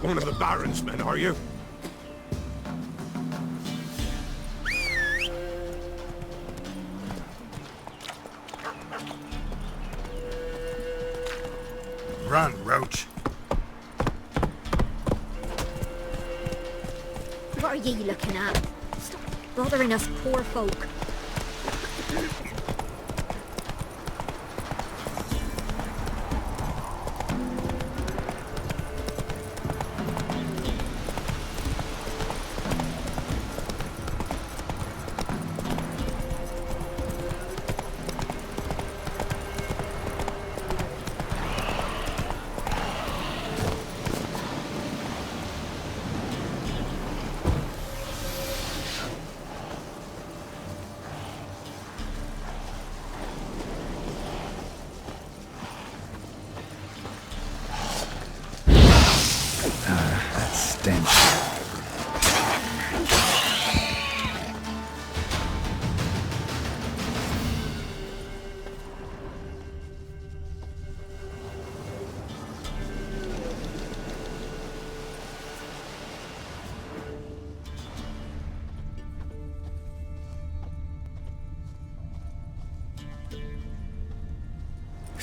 One of the Baron's men, are you? Run, Roach. What are ye looking at? Stop bothering us poor folk. That stench.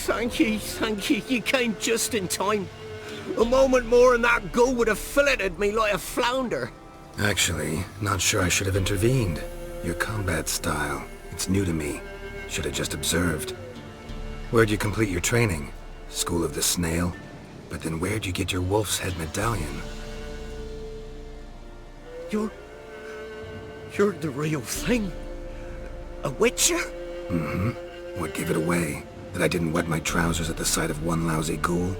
Thank you, you came just in time. A moment more and that gull would have filleted me like a flounder. Actually, not sure I should have intervened. Your combat style, it's new to me. Should have just observed. Where'd you complete your training? School of the Snail? But then where'd you get your wolf's head medallion? You're the real thing? A witcher? Mm-hmm. What gave it away? That I didn't wet my trousers at the sight of one lousy ghoul?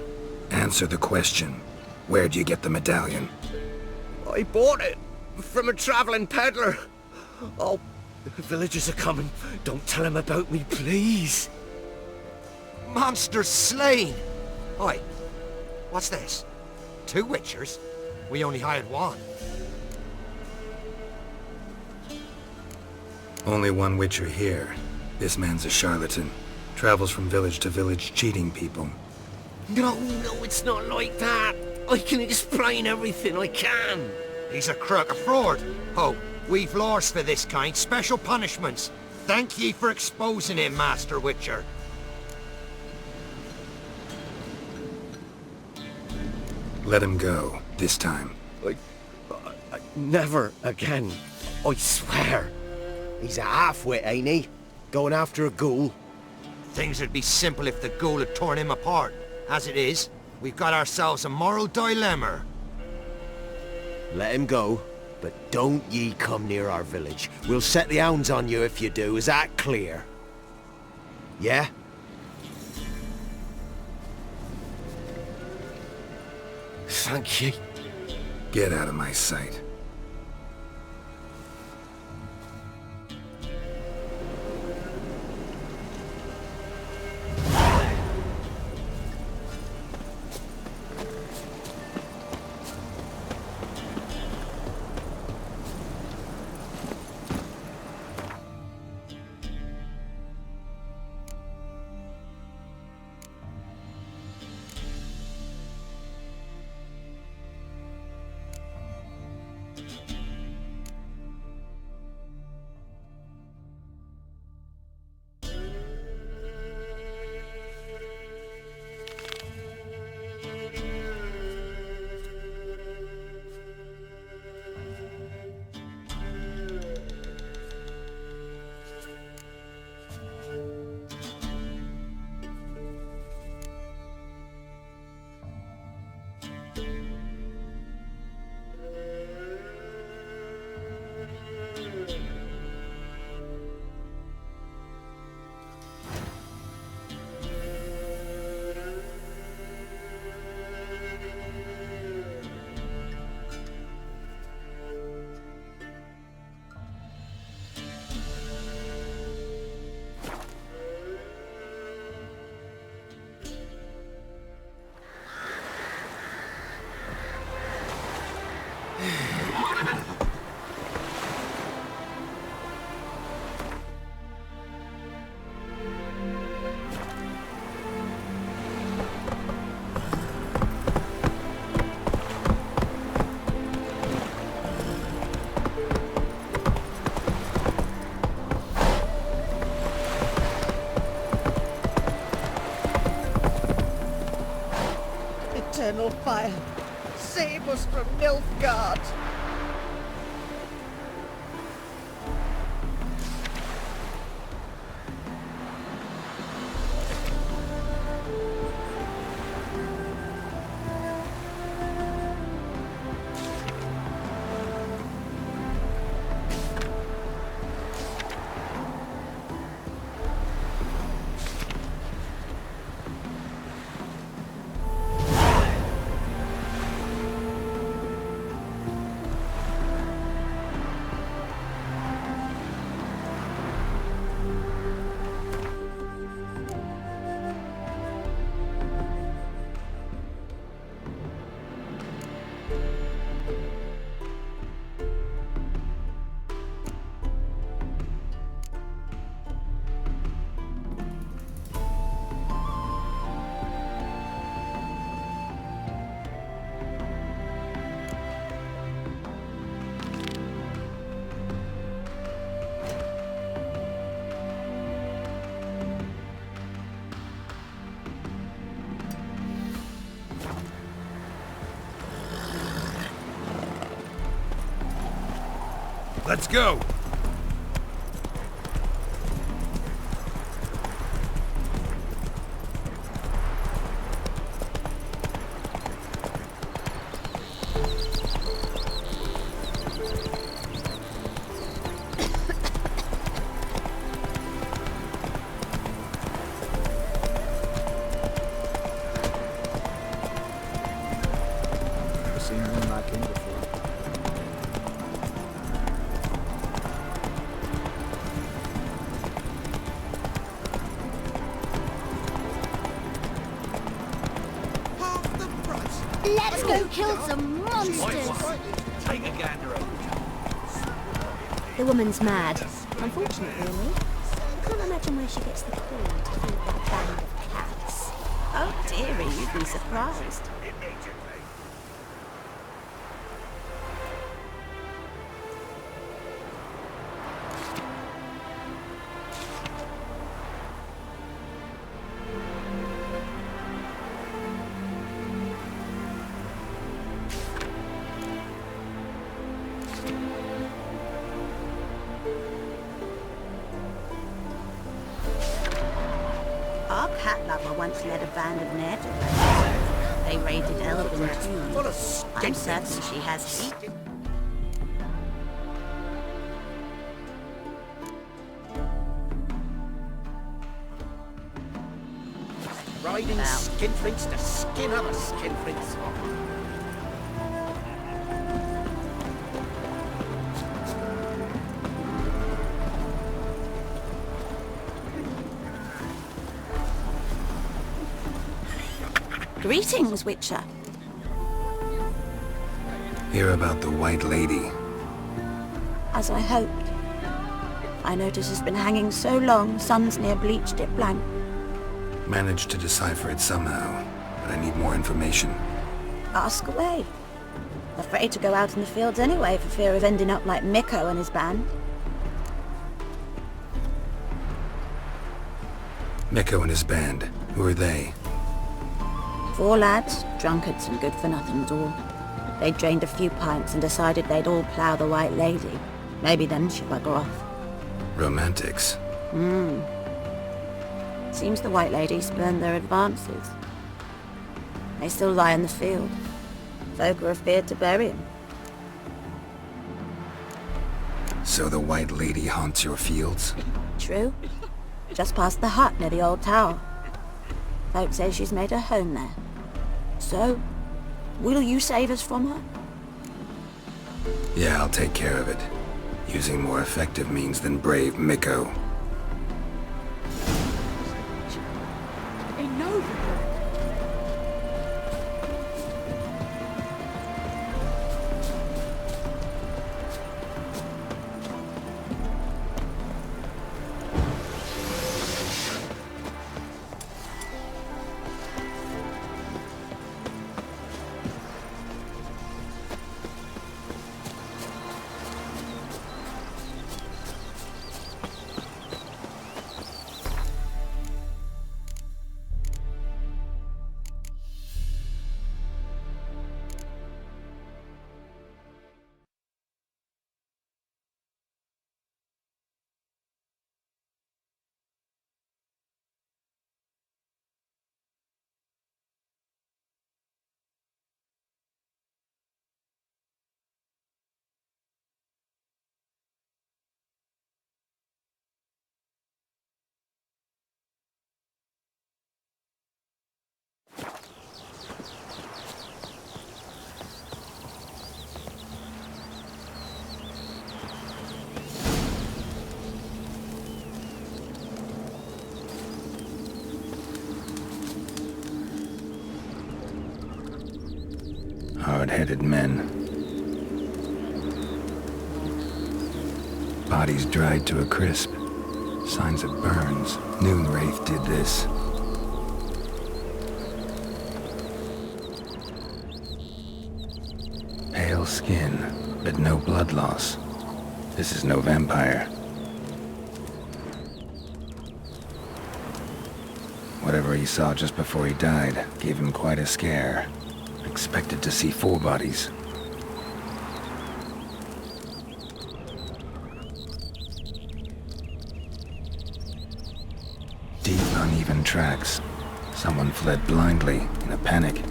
Answer the question. Where'd you get the medallion? I bought it from a traveling peddler. Oh, the villagers are coming. Don't tell them about me, please. Monster slain! Oi, what's this? 2 witchers? We only hired one. Only one witcher here. This man's a charlatan. Travels from village to village cheating people. No, it's not like that. I can explain everything I can. He's a crook, a fraud. Oh, we've laws for this kind, special punishments. Thank ye for exposing him, Master Witcher. Let him go, this time. Never again. I swear. He's a half-wit, ain't he? Going after a ghoul. Things would be simple if the ghoul had torn him apart. As it is, we've got ourselves a moral dilemma. Let him go, but don't ye come near our village. We'll set the hounds on you if you do. Is that clear? Yeah? Thank you. Get out of my sight. infernal fire. Save us from Nilfgaard. Let's go! Never seen one like him before. Let's go kill some monsters! Take a gander over. The woman's mad. Unfortunately, really. I can't imagine where she gets the coin to feed that band of cats. Oh dearie, you'd be surprised. Our cat lover once led a band of ne'er-do-wells. They raided Elven tombs. I'm certain she has heat. Riding skinflints to skin other skinflints. Greetings, Witcher. Hear about the White Lady. As I hoped. I notice it's been hanging so long, sun's near bleached it blank. Managed to decipher it somehow, but I need more information. Ask away. Afraid to go out in the fields anyway for fear of ending up like Mikko and his band. Mikko and his band. Who are they? 4 lads, drunkards and good-for-nothings all. They drained a few pints and decided they'd all plough the White Lady. Maybe then she'd bugger off. Romantics. Seems the White Lady spurned their advances. They still lie in the field. Folk are afeard to bury them. So the White Lady haunts your fields? True. Just past the hut near the old tower. Folk say she's made her home there. So, will you save us from her? Yeah, I'll take care of it. Using more effective means than brave Mikko. hard-headed men. Bodies dried to a crisp. Signs of burns. Noonwraith did this. Pale skin, but no blood loss. This is no vampire. Whatever he saw just before he died gave him quite a scare. Expected to see 4 bodies. Deep, uneven tracks. Someone fled blindly in a panic.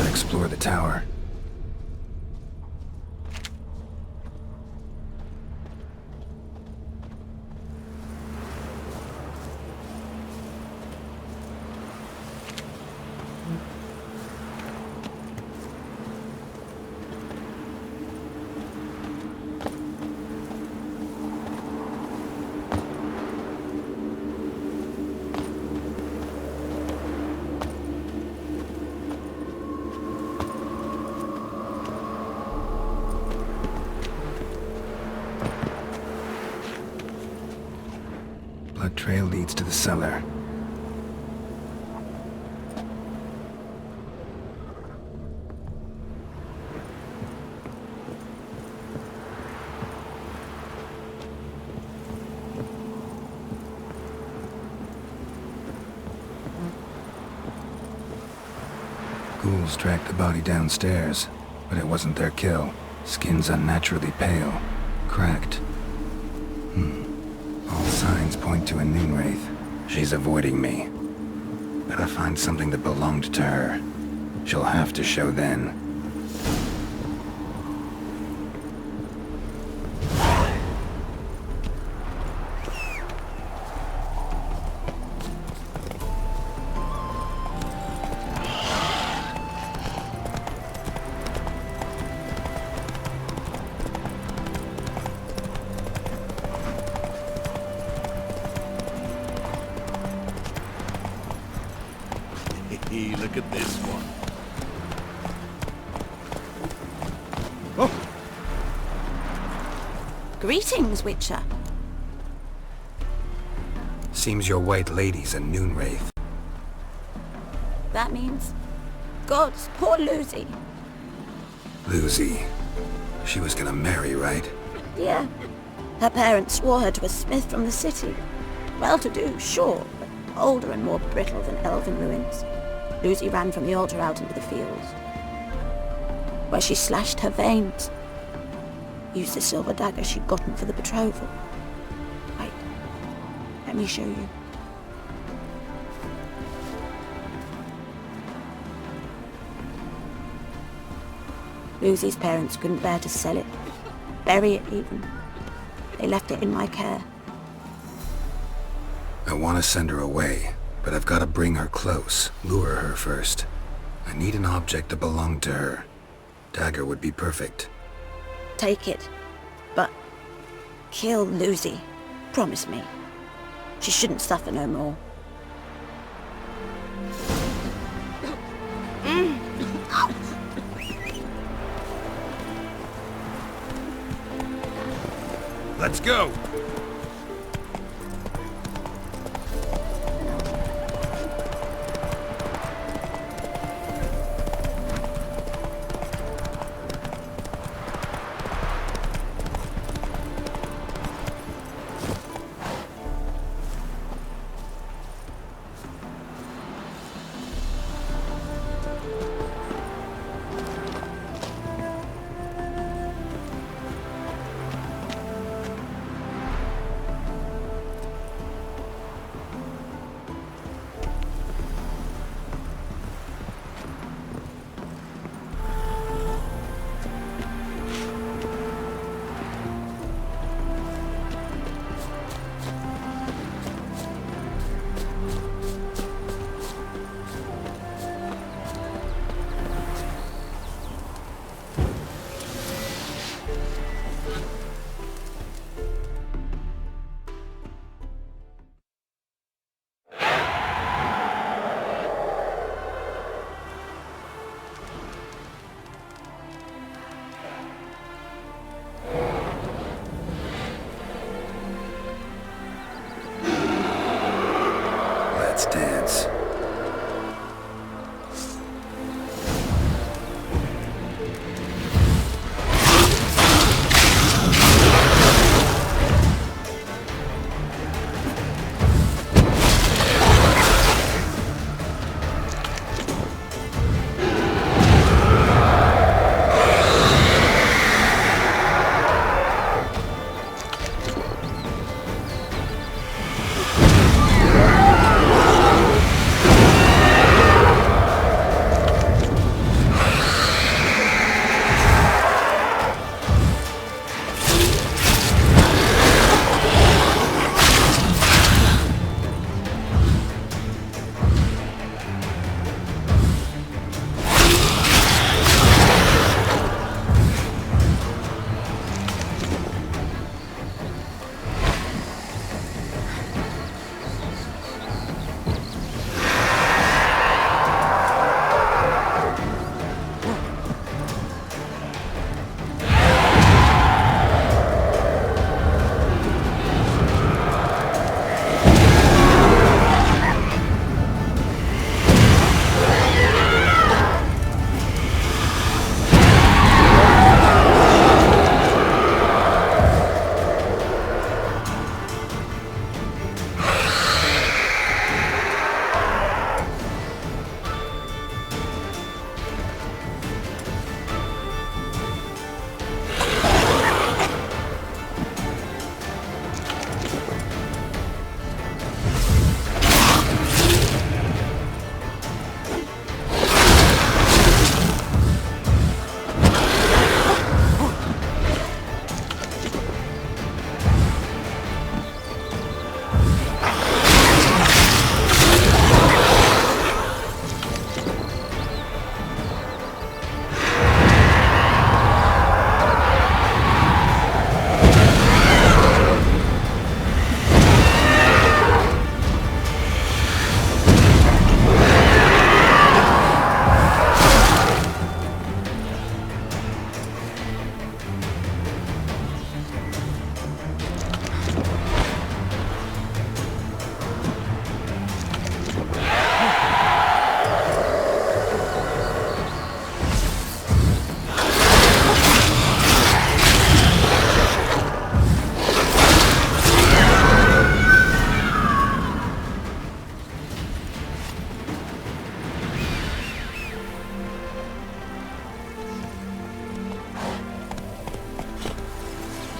Explore the tower. Blood trail leads to the cellar. Ghouls dragged the body downstairs, but it wasn't their kill. Skin's unnaturally pale, cracked. All signs point to a Noonwraith. She's avoiding me. Gotta find something that belonged to her. She'll have to show then. Look at this one. Greetings, Witcher. Seems your white lady's a Noonwraith. That means... Gods, poor Lucy. Lucy. She was gonna marry, right? Yeah. Her parents swore her to a smith from the city. Well-to-do, sure, but older and more brittle than elven ruins. Lucy ran from the altar out into the fields, where she slashed her veins. Used the silver dagger she'd gotten for the betrothal. Wait, let me show you. Lucy's parents couldn't bear to sell it, bury it even. They left it in my care. I want to send her away, but I've got to bring her close, lure her first. I need an object that belonged to her. Dagger would be perfect. Take it, but kill Lucy. Promise me. She shouldn't suffer no more. Let's go! Let's dance.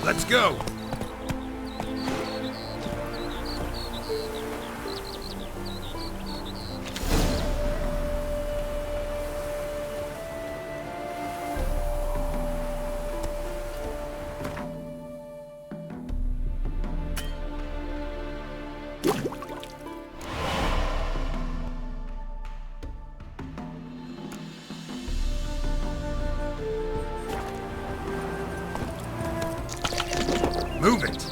Let's go! Move it!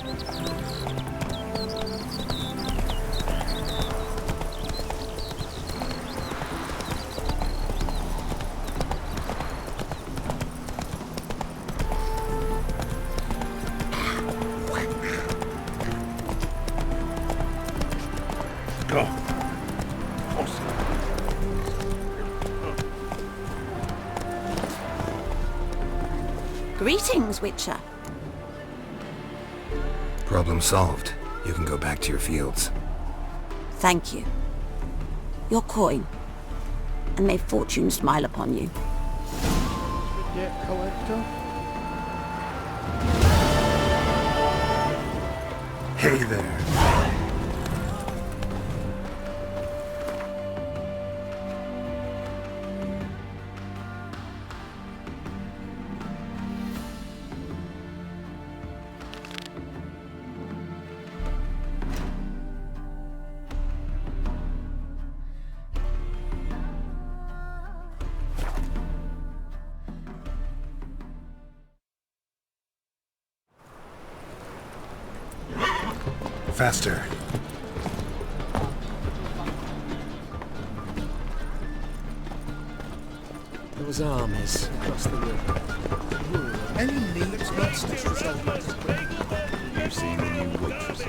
Go. Greetings, Witcher. Problem solved. You can go back to your fields. Thank you. Your coin. And may fortune smile upon you. Get collector. Hey there. Faster. Those armies across the river. Any neat monsters to celebrate? You've seen the new waitresses.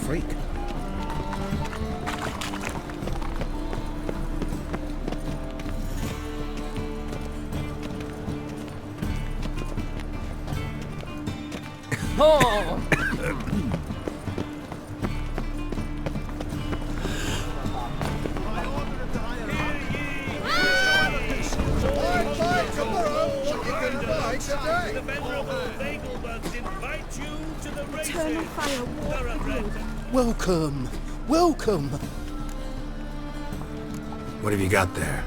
freak. Oh! Eternal fire walk. Welcome. Welcome. What have you got there?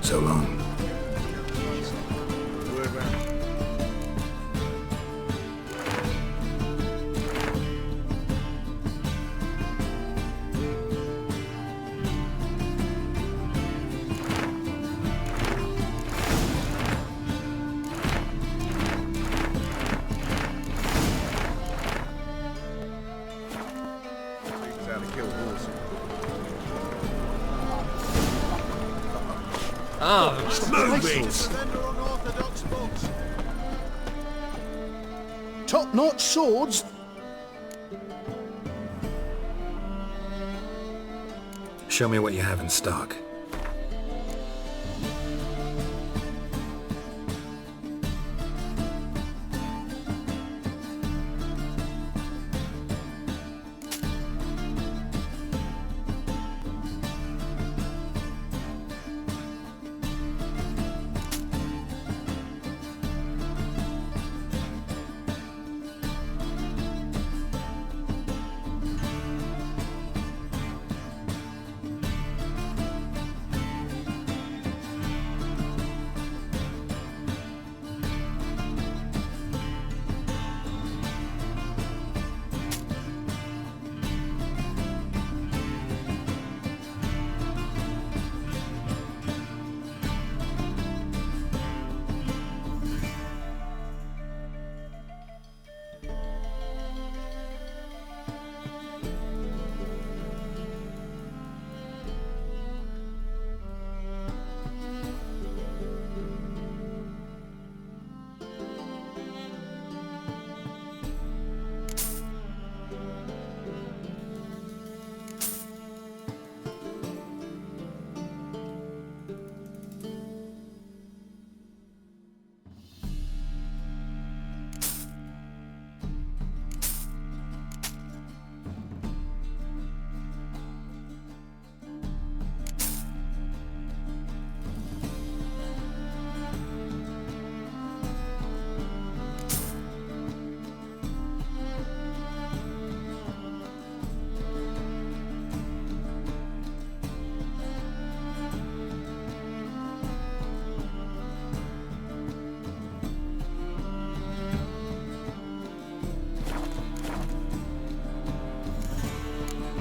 So long. Top-notch swords? Show me what you have in stock.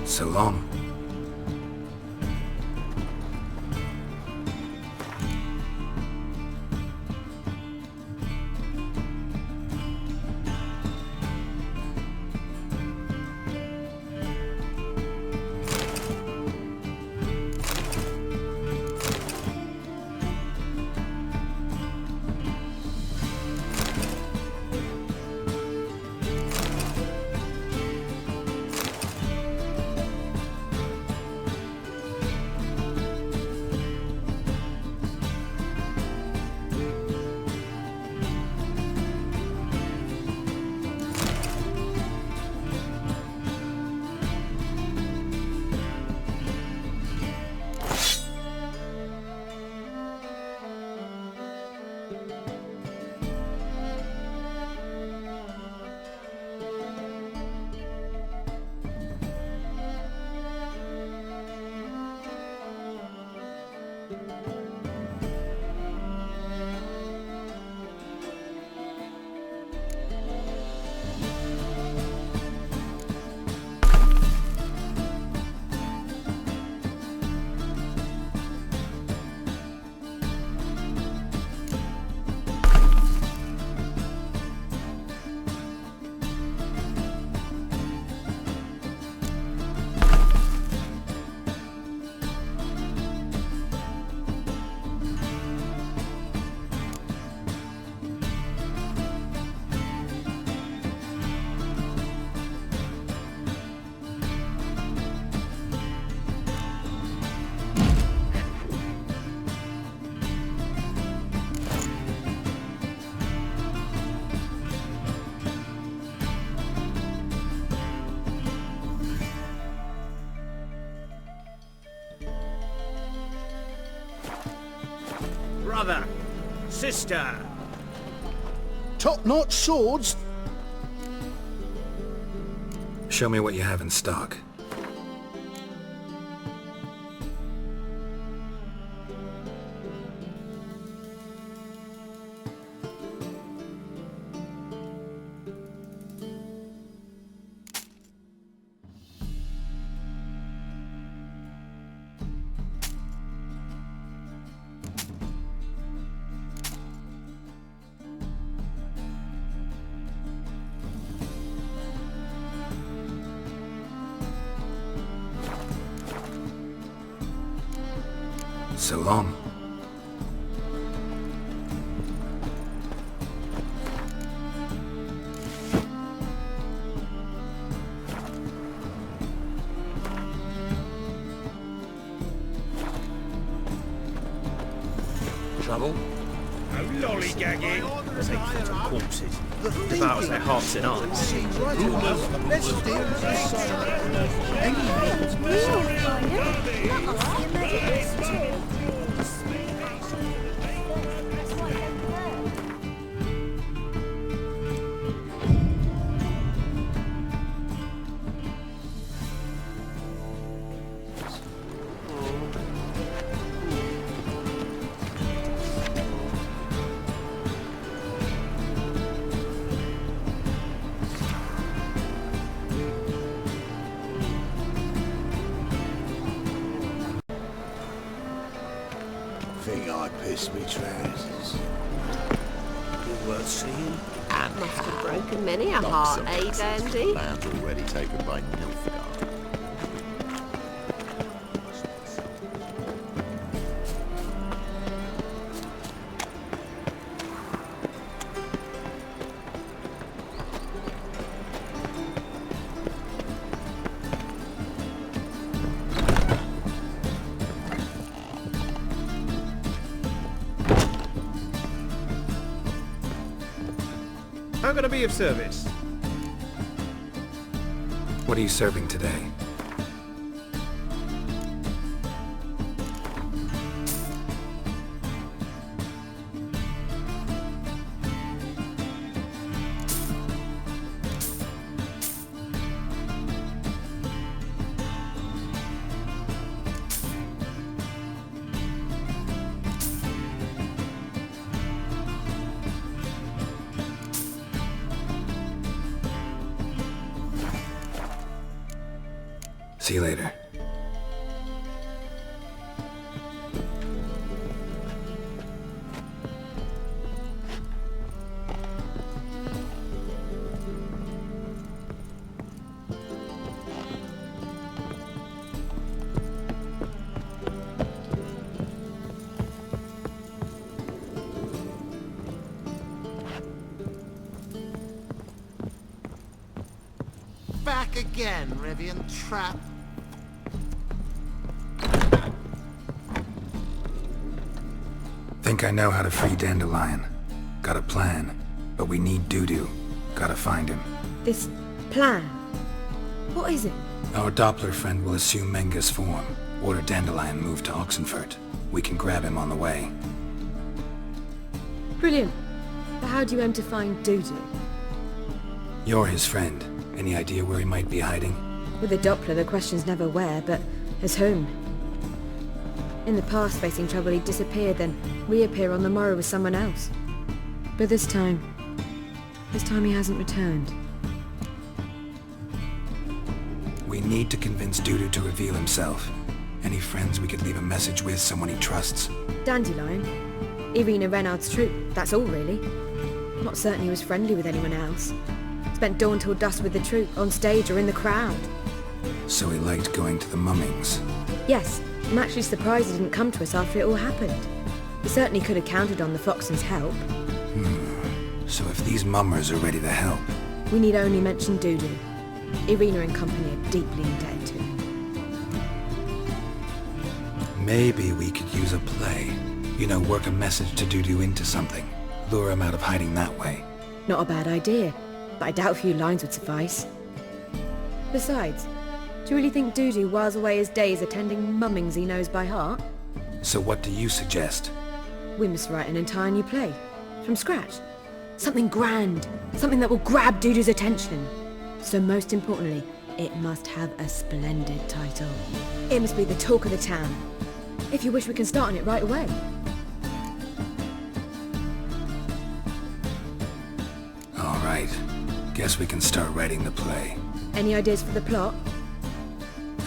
So long. Brother. Sister. Top-notch swords? Show me what you have in stock. So long. Trouble? No lollygagging. There's 8,000 corpses. Devours their hearts and eyes. Seems right enough. Let's deal with this side. Any means Think I pissed me trousers. You're worth seeing. And Must have broken many a heart, eh, Dandy? Land already taken by Nilfgaard. How can I be of service? What are you serving today? See you later. Back again, Rivian Trap. Think I know how to free Dandelion. Got a plan, but we need Dudu. Gotta find him. This plan? What is it? Our Doppler friend will assume Menga's form. Order Dandelion move to Oxenfurt. We can grab him on the way. Brilliant. But how do you aim to find Dudu? You're his friend. Any idea where he might be hiding? With a Doppler, the question's never where, but as whom. In the past, facing trouble, he'd disappear, then reappear on the morrow with someone else. But this time he hasn't returned. We need to convince Dudu to reveal himself. Any friends we could leave a message with, someone he trusts? Dandelion? Irina Renard's troop, that's all really. Not certain he was friendly with anyone else. Spent dawn till dusk with the troop, on stage or in the crowd. So he liked going to the mummings. Yes, I'm actually surprised he didn't come to us after it all happened. He certainly could have counted on the Foxen's help. So if these mummers are ready to help... We need only mention Dudu. Irina and company are deeply indebted to him. Maybe we could use a play. You know, work a message to Dudu into something. Lure him out of hiding that way. Not a bad idea, but I doubt a few lines would suffice. Besides, do you really think Dudu whiles away his days attending mummings he knows by heart? So what do you suggest? We must write an entire new play. From scratch. Something grand. Something that will grab Dudu's attention. So most importantly, it must have a splendid title. It must be the talk of the town. If you wish, we can start on it right away. All right. Guess we can start writing the play. Any ideas for the plot?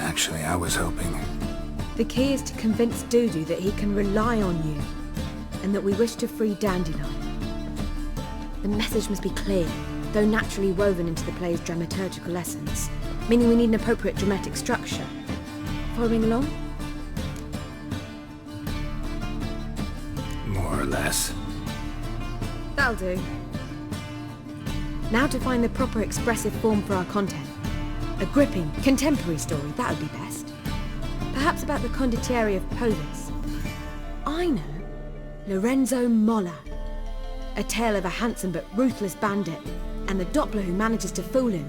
Actually, I was hoping... The key is to convince Dudu that he can rely on you, and that we wish to free Dandelion. The message must be clear, though naturally woven into the play's dramaturgical essence, meaning we need an appropriate dramatic structure. Following along? More or less. That'll do. Now to find the proper expressive form for our content. A gripping, contemporary story, that would be best. Perhaps about the condottieri of Polis. I know. Lorenzo Molla. A tale of a handsome but ruthless bandit, and the Doppler who manages to fool him.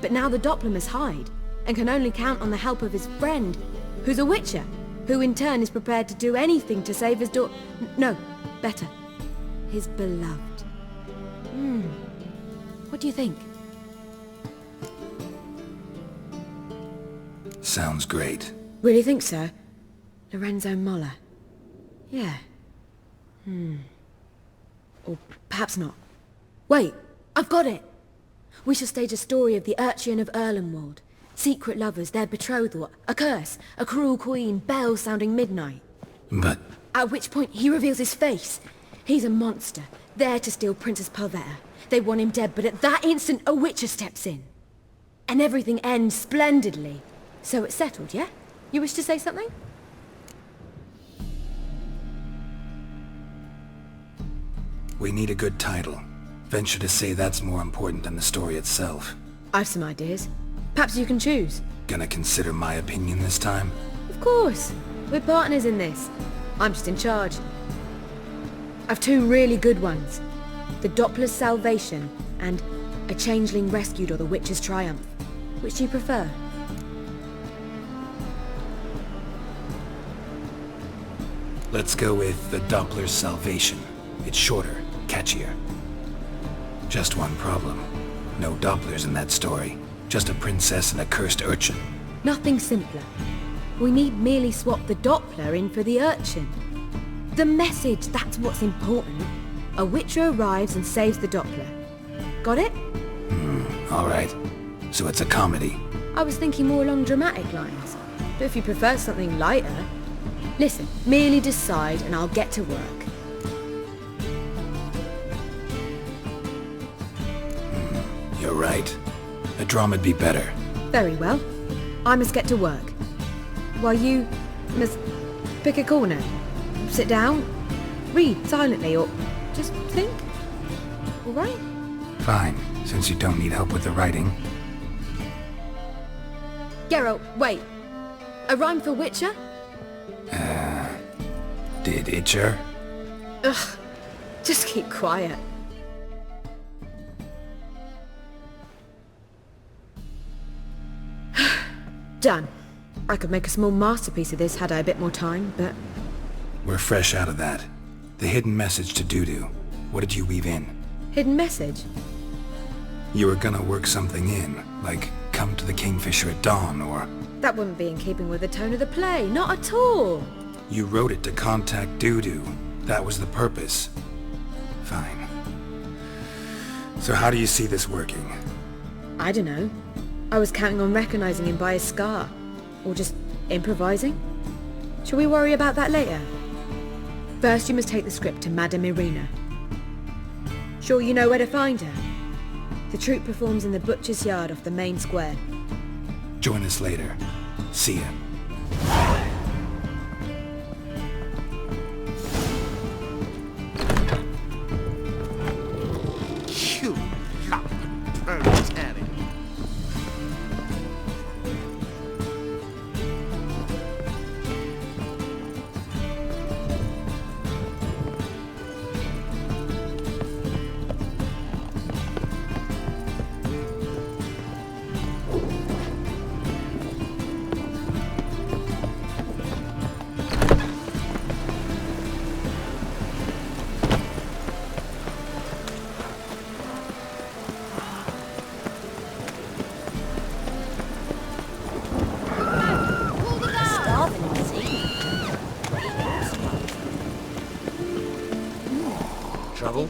But now the Doppler must hide, and can only count on the help of his friend, who's a witcher, who in turn is prepared to do anything to save his daughter. No, better. His beloved. What do you think? Sounds great. Really think so? Lorenzo Molla. Yeah. Or perhaps not. Wait, I've got it! We shall stage a story of the Urchin of Erlenwald. Secret lovers, their betrothal, a curse, a cruel queen, bells sounding midnight. But... At which point he reveals his face. He's a monster, there to steal Princess Palvetta. They want him dead, but at that instant a witcher steps in. And everything ends splendidly. So it's settled, yeah? You wish to say something? we need a good title. Venture to say that's more important than the story itself. I've some ideas. Perhaps you can choose. Gonna consider my opinion this time? Of course. We're partners in this. I'm just in charge. I've two really good ones. The Doppler's Salvation and A Changeling Rescued or the Witch's Triumph. Which do you prefer? Let's go with The Doppler's Salvation. It's shorter, catchier. Just one problem. No Dopplers in that story. Just a princess and a cursed urchin. Nothing simpler. We need merely swap the Doppler in for the urchin. The message, that's what's important. A witcher arrives and saves the Doppler. Got it? Alright. So it's a comedy. I was thinking more along dramatic lines. But if you prefer something lighter... Listen, merely decide and I'll get to work. You're right. A drama'd be better. Very well. I must get to work. While you must pick a corner. Sit down, read silently, or just think. All right? Fine, since you don't need help with the writing. Geralt, wait. A rhyme for Witcher? Did Itcher? Ugh, just keep quiet. Done. I could make a small masterpiece of this had I a bit more time, but... We're fresh out of that. The hidden message to Dudu. What did you weave in? Hidden message? You were gonna work something in, like come to the Kingfisher at dawn, or... That wouldn't be in keeping with the tone of the play, not at all. You wrote it to contact Dudu. That was the purpose. Fine. So how do you see this working? I don't know. I was counting on recognizing him by his scar. Or just improvising. Shall we worry about that later? First you must take the script to Madame Irina. Sure you know where to find her? The troupe performs in the butcher's yard off the main square. Join us later. See ya. You lump proletariat. trouble.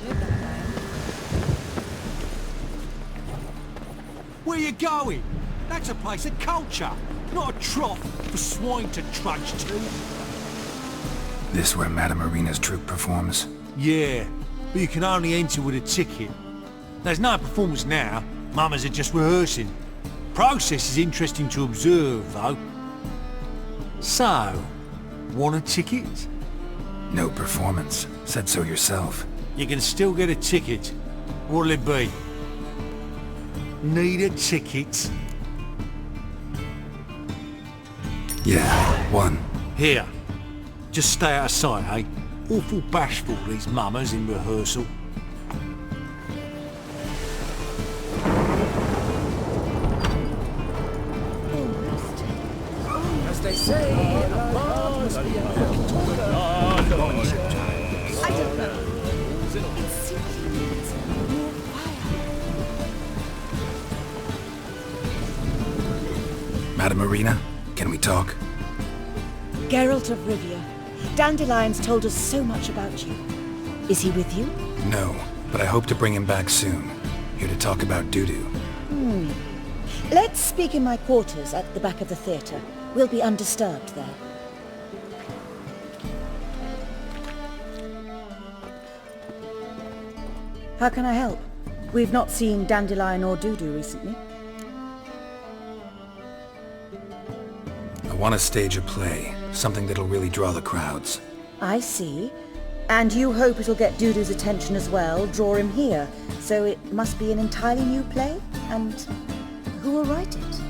Where you going? That's a place of culture, not a trough for swine to trudge to. This where Madame Marina's troupe performs? Yeah, but you can only enter with a ticket. There's no performance now. Mamas are just rehearsing. Process is interesting to observe, though. So, want a ticket? No performance. Said so yourself. You can still get a ticket. What'll it be? Need a ticket? Yeah, one. Here. Just stay out of sight, eh? Awful bashful, these mamas in rehearsal. As they say, a bard must be a good talker. I don't know. It simply needs more fire. Madame Marina, can we talk? Geralt of Rivia. Dandelion's told us so much about you. Is he with you? No, but I hope to bring him back soon. Here to talk about Dudu. Let's speak in my quarters at the back of the theatre. We'll be undisturbed there. How can I help? We've not seen Dandelion or Dudu recently. I want to stage a play. Something that'll really draw the crowds. I see. And you hope it'll get Dudu's attention as well, draw him here. So it must be an entirely new play? And who will write it?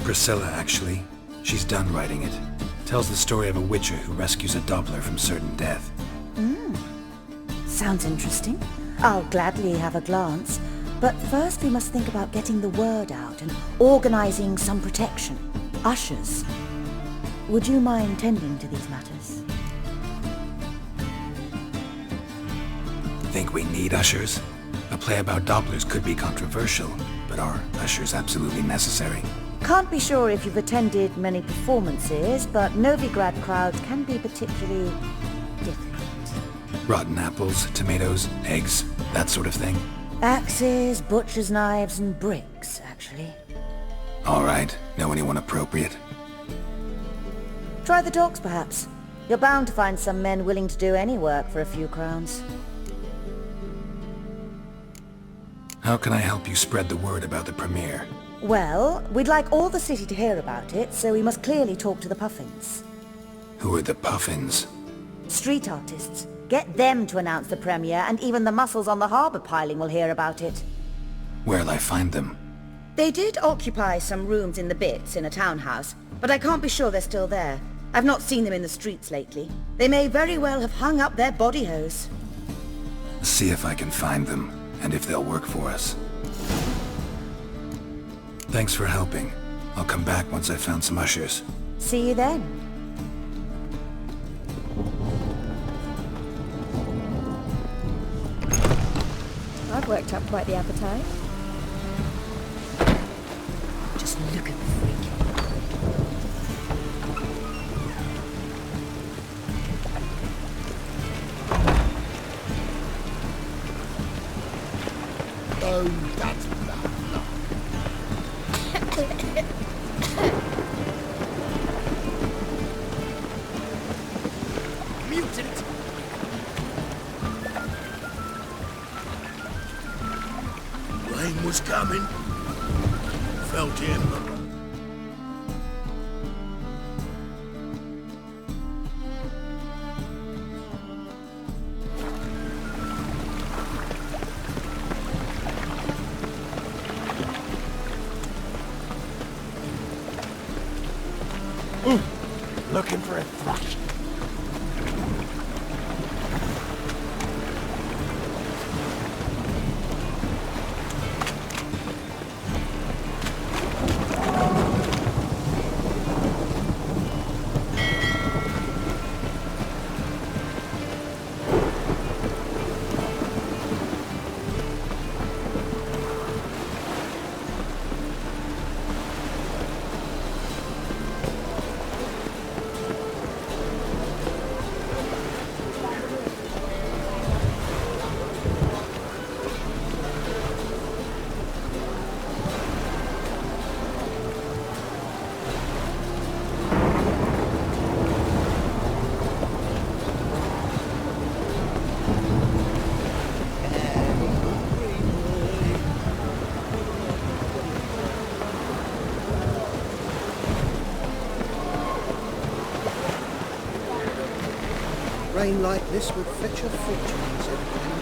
Priscilla, actually. She's done writing it. Tells the story of a witcher who rescues a Doppler from certain death. Sounds interesting. I'll gladly have a glance. But first we must think about getting the word out and organizing some protection. Ushers. Would you mind tending to these matters? Think we need ushers? A play about Dopplers could be controversial, but are ushers absolutely necessary? Can't be sure if you've attended many performances, but Novigrad crowds can be particularly difficult. Rotten apples, tomatoes, eggs, that sort of thing? Axes, butcher's knives, and bricks, actually. All right. Know anyone appropriate? Try the docks, perhaps. You're bound to find some men willing to do any work for a few crowns. How can I help you spread the word about the premiere? Well, we'd like all the city to hear about it, so we must clearly talk to the Puffins. Who are the Puffins? Street artists. Get them to announce the premiere, and even the muscles on the harbour piling will hear about it. Where'll I find them? They did occupy some rooms in the Bits in a townhouse, but I can't be sure they're still there. I've not seen them in the streets lately. They may very well have hung up their body hose. See if I can find them, and if they'll work for us. Thanks for helping. I'll come back once I've found some ushers. See you then. I've worked up quite the appetite. Just look at the freak. Oh, that's bad luck. Mutant! Rain was coming. Felt him. Looking for a thrush. Rain like this would fetch a fortune, said Penny.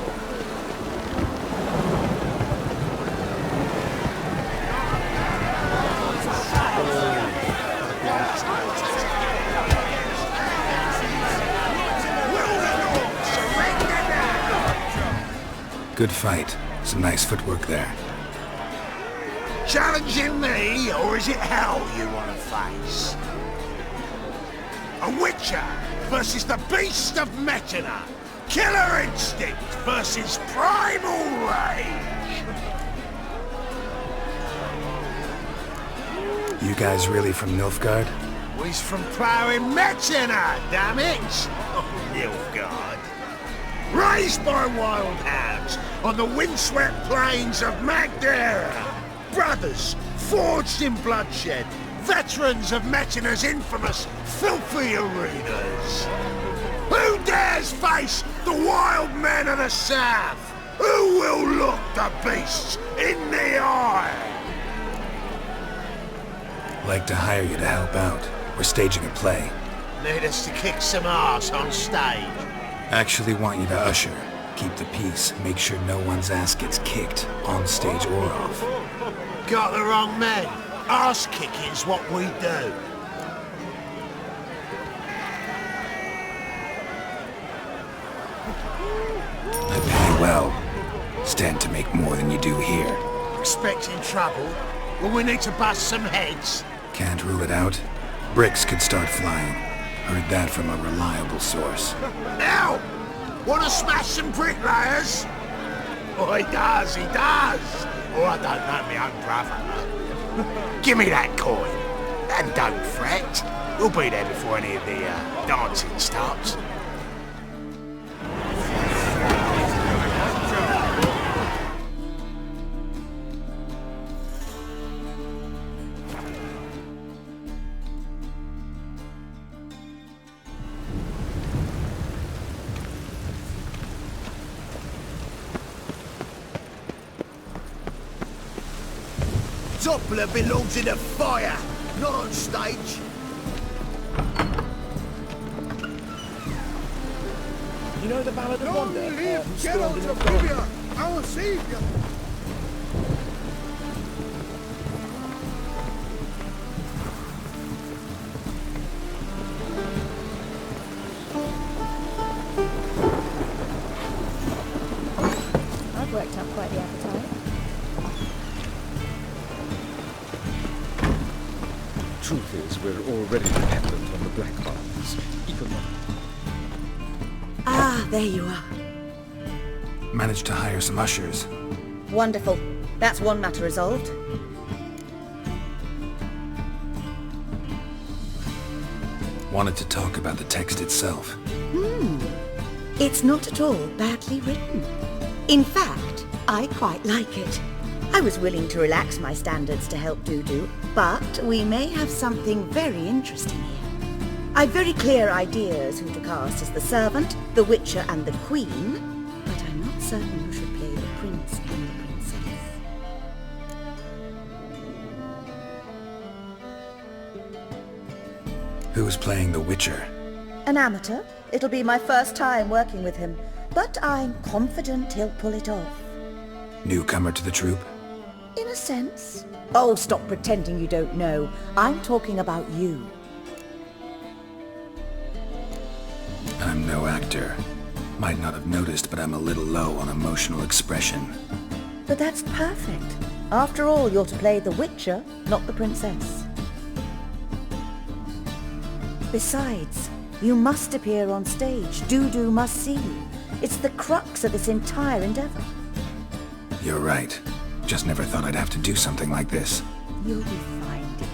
Good fight. Some nice footwork there. Challenging me, or is it hell you want to face? A Witcher versus the Beast of Metina. Killer instinct versus primal rage. You guys really from Nilfgaard? We's from ploughing Metina, damn it! Oh, Nilfgaard. Raised by wild hounds on the windswept plains of Magdera. Brothers, forged in bloodshed. Veterans of Metina's infamous, filthy arenas. Who dares face the wild men of the south? Who will look the beasts in the eye? Like to hire you to help out. We're staging a play. Need us to kick some ass on stage. Actually want you to usher. Keep the peace. Make sure no one's ass gets kicked, on stage or off. Got the wrong men. Ass kicking's what we do. I pay well. Stand to make more than you do here. Expecting trouble? Well, we need to bust some heads. Can't rule it out. Bricks could start flying. Heard that from a reliable source. Now! Wanna smash some bricklayers? Oh, he does. Oh, I don't know my own brother. Give me that coin. And don't fret. We'll be there before any of the dancing starts. Doppler belongs in a fire, not on stage. You know the Ballad of Wonder? Geralt of Rivia, our savior. I've worked up quite the appetite. Truth is, we're already dependent on the Black Barons, even though... Ah, there you are. Managed to hire some ushers. Wonderful. That's one matter resolved. Wanted to talk about the text itself. It's not at all badly written. In fact, I quite like it. I was willing to relax my standards to help Dudu, but we may have something very interesting here. I've very clear ideas who to cast as the servant, the Witcher and the Queen, but I'm not certain who should play the Prince and the Princess. Who's playing the Witcher? An amateur. It'll be my first time working with him, but I'm confident he'll pull it off. Newcomer to the troupe? In a sense. Oh, stop pretending you don't know. I'm talking about you. I'm no actor. Might not have noticed, but I'm a little low on emotional expression. But that's perfect. After all, you're to play the Witcher, not the Princess. Besides, you must appear on stage. Dudu must see you. It's the crux of this entire endeavor. You're right. Just never thought I'd have to do something like this. You'll be fine, dear.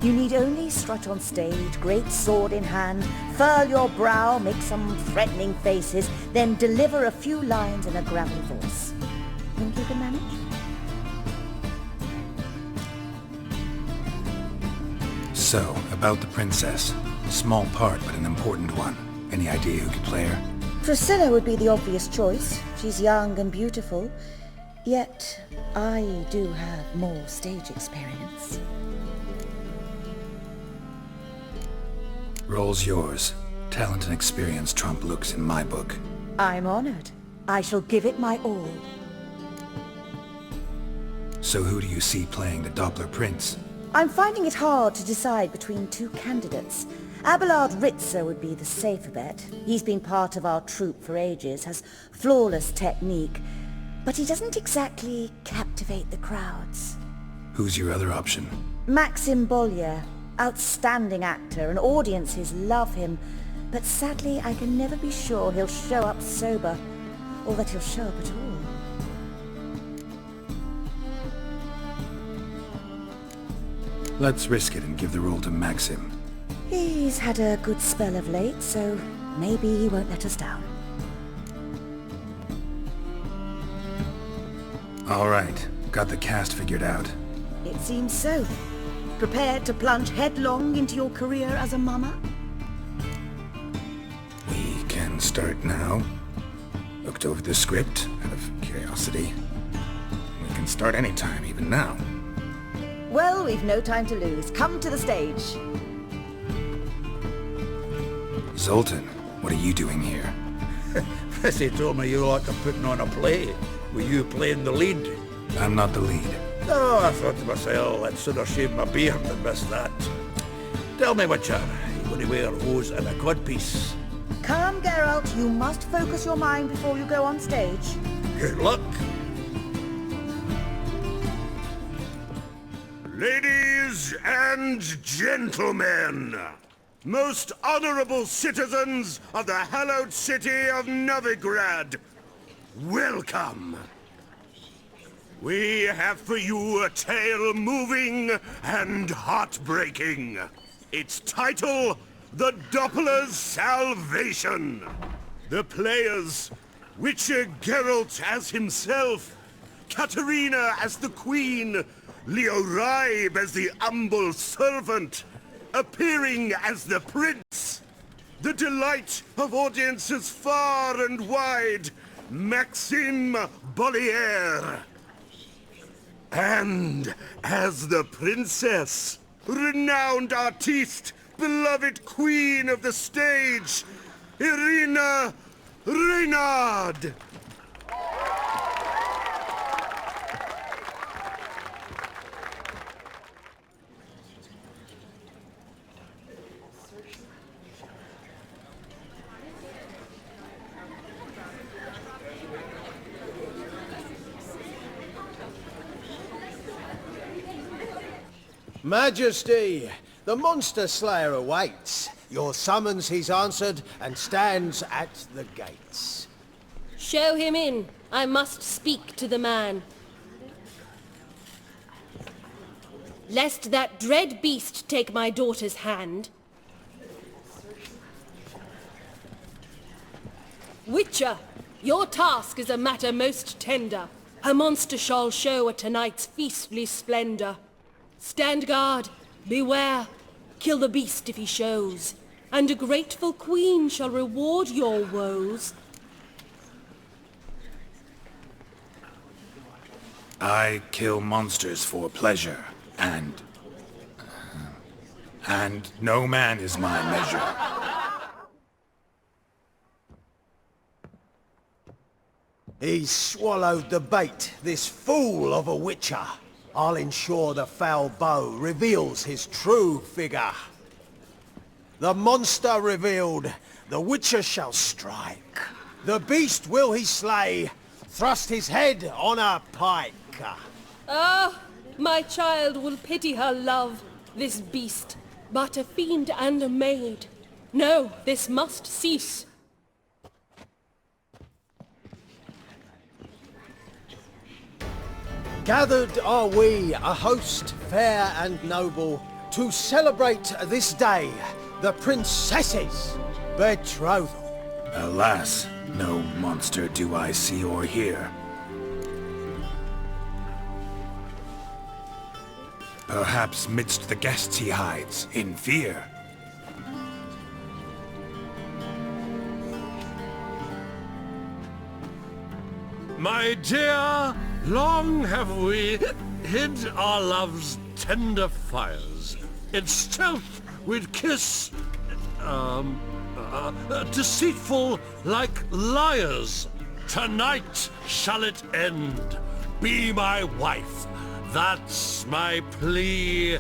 You need only strut on stage, great sword in hand, furl your brow, make some threatening faces, then deliver a few lines in a gravelly voice. Think you can manage? So, about the princess. Small part, but an important one. Any idea who could play her? Priscilla would be the obvious choice. She's young and beautiful. Yet, I do have more stage experience. Role's yours. Talent and experience trump looks in my book. I'm honored. I shall give it my all. So who do you see playing the Doppler Prince? I'm finding it hard to decide between two candidates. Abelard Ritzer would be the safer bet. He's been part of our troupe for ages, has flawless technique, but he doesn't exactly captivate the crowds. Who's your other option? Maxim Bollier, outstanding actor, and audiences love him, but sadly I can never be sure he'll show up sober, or that he'll show up at all. Let's risk it and give the role to Maxim. He's had a good spell of late, so maybe he won't let us down. All right, got the cast figured out. It seems so. Prepared to plunge headlong into your career as a mama? We can start now. Looked over the script out of curiosity. We can start anytime, even now. Well, we've no time to lose. Come to the stage. Zoltan, what are you doing here? Prissy told me you like putting on a play. Were you playing the lead? I'm not the lead. Oh, I thought to myself, I'd sooner shave my beard than miss that. Tell me, Witcher, you going to wear hose and a codpiece? Come, Geralt. You must focus your mind before you go on stage. Good luck. Ladies and gentlemen, most honorable citizens of the hallowed city of Novigrad, welcome. We have for you a tale moving and heartbreaking. Its title, The Doppler's Salvation. The players, Witcher Geralt as himself, Katerina as the Queen, Leo Raib as the humble servant, appearing as the Prince. The delight of audiences far and wide, Maxim Bollier. And as the Princess, renowned artiste, beloved Queen of the stage, Irina Reynard. Majesty, the monster slayer awaits. Your summons he's answered and stands at the gates. Show him in. I must speak to the man. Lest that dread beast take my daughter's hand. Witcher, your task is a matter most tender. Her monster shall show at tonight's feastly splendor. Stand guard, beware, kill the beast if he shows, and a grateful queen shall reward your woes. I kill monsters for pleasure, and no man is my measure. He's swallowed the bait, this fool of a Witcher. I'll ensure the foul bow reveals his true figure. The monster revealed, the Witcher shall strike. The beast will he slay, thrust his head on a pike. Ah, my child will pity her love, this beast, but a fiend and a maid. No, this must cease. Gathered are we, a host fair and noble, to celebrate this day, the princess's betrothal. Alas, no monster do I see or hear. Perhaps midst the guests he hides, in fear. My dear, long have we hid our love's tender fires. In stealth we'd kiss, deceitful like liars. Tonight shall it end. Be my wife. That's my plea.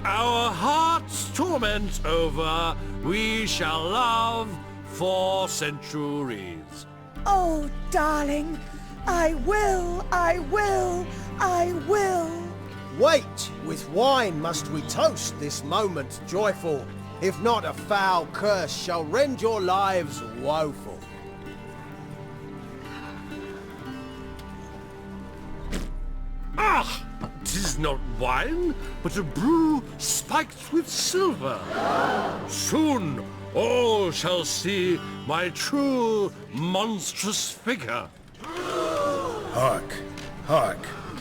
Our hearts' torment over, we shall love for centuries. Oh, darling, I will, I will, I will. Wait, with wine must we toast this moment joyful. If not, a foul curse shall rend your lives woeful. Ah! 'Tis not wine, but a brew spiked with silver. Soon all shall see my true monstrous figure. Hark, hark.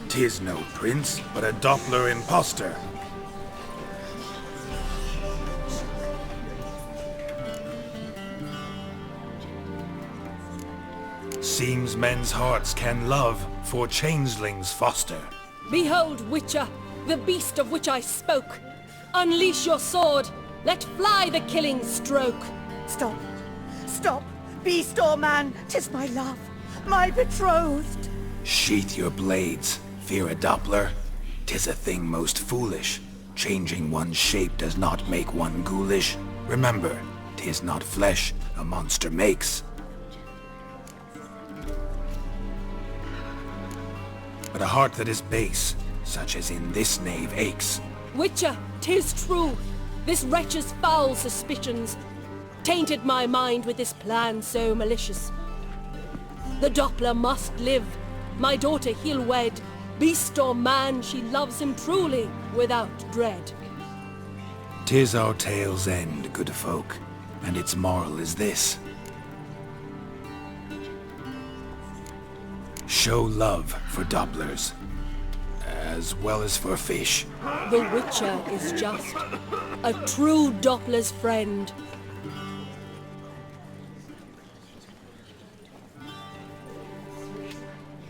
'Tis no prince, but a Doppler impostor. Seems men's hearts can love, for changelings foster. Behold, Witcher, the beast of which I spoke. Unleash your sword. Let fly the killing stroke. Stop, stop, beast or man, 'tis my love, my betrothed. Sheath your blades, fear a Doppler. 'Tis a thing most foolish. Changing one's shape does not make one ghoulish. Remember, 'tis not flesh a monster makes, but a heart that is base, such as in this knave aches. Witcher, 'tis true. This wretch's foul suspicions tainted my mind with this plan so malicious. The Doppler must live. My daughter he'll wed. Beast or man, she loves him truly, without dread. 'Tis our tale's end, good folk, and its moral is this. Show love for Dopplers, as well as for fish. The Witcher is just a true Doppler's friend.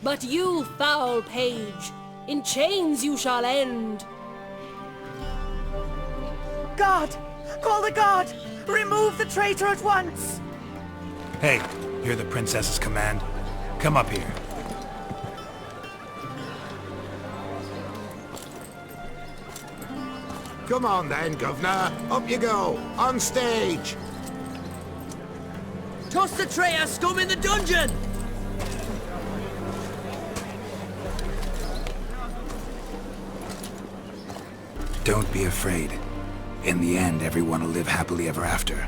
But you, foul page, in chains you shall end. Guard! Call the guard! Remove the traitor at once! Hey, hear the princess's command? Come up here. Come on then, governor. Up you go. On stage. Toss the traitor scum in the dungeon! Don't be afraid. In the end, everyone will live happily ever after.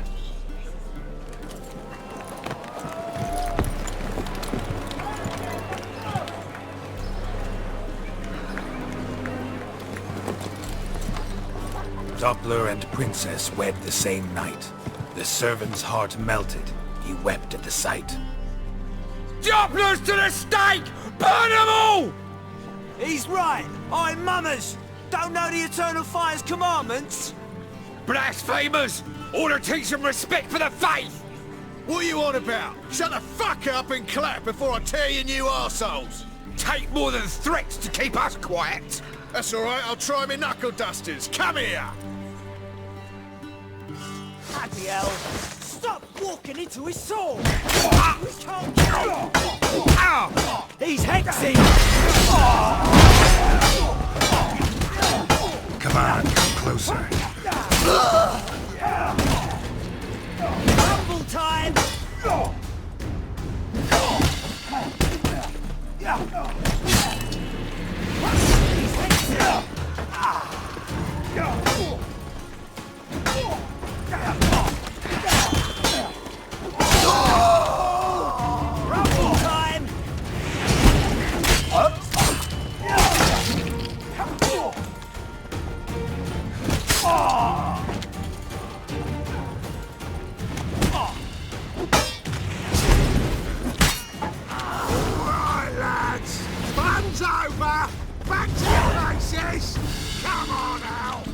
Doppler and princess wed the same night. The servant's heart melted. He wept at the sight. Dopplers to the stake! Burn them all! He's right. I'm mummers. Don't know the Eternal Fire's commandments? Blasphemers! Order teach some respect for the faith! What are you on about? Shut the fuck up and clap before I tear you new arseholes! Take more than threats to keep us quiet! That's alright, I'll try my knuckle dusters. Come here! Bloody hell! Stop walking into his sword! We can't kill him! He's hexing! Come on, come closer. Rumble time! He's hexing! Rumble time! Alright, lads! Fun's over! Back to your places! Come on out!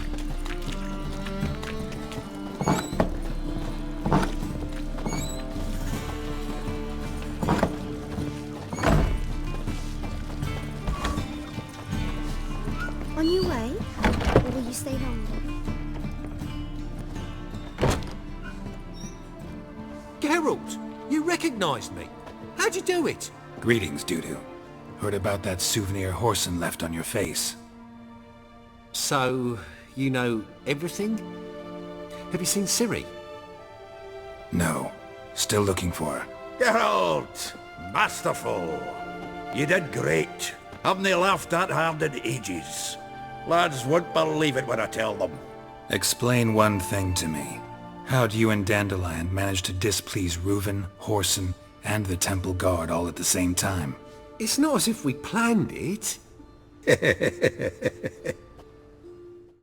On your way? Or will you stay longer? Herald! You recognised me. How'd you do it? Greetings, Dudu. Heard about that souvenir Horson left on your face. So, you know everything? Have you seen Ciri? No. Still looking for her. Geralt! Masterful! You did great. Haven't they laughed that hard in ages? Lads won't believe it when I tell them. Explain one thing to me. How'd you and Dandelion manage to displease Reuven, Horson, and the Temple Guard all at the same time? It's not as if we planned it.